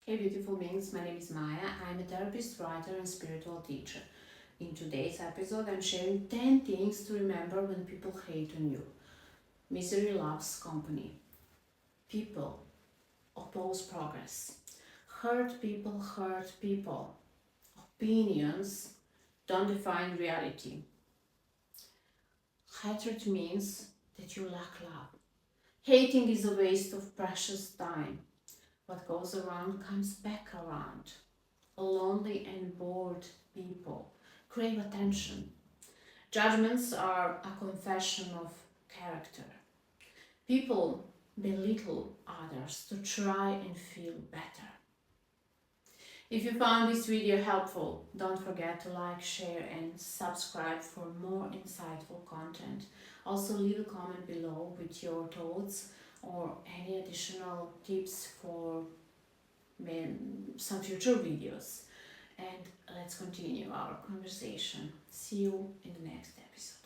Hey beautiful beings, my name is Maya. I'm a therapist, writer and spiritual teacher. In today's episode, I'm sharing 10 things to remember when people hate on you. Misery loves company. People oppose progress. Hurt people hurt people. Opinions don't define reality. Hatred means that you lack love. Hating is a waste of precious time. What goes around comes back around. Lonely and bored people crave attention. Judgments are a confession of character. People belittle others to try and feel better. If you found this video helpful, don't forget to like, share and subscribe for more insightful content. Also leave a comment below with your thoughts or any additional tips for some future videos. And let's continue our conversation. See you in the next episode.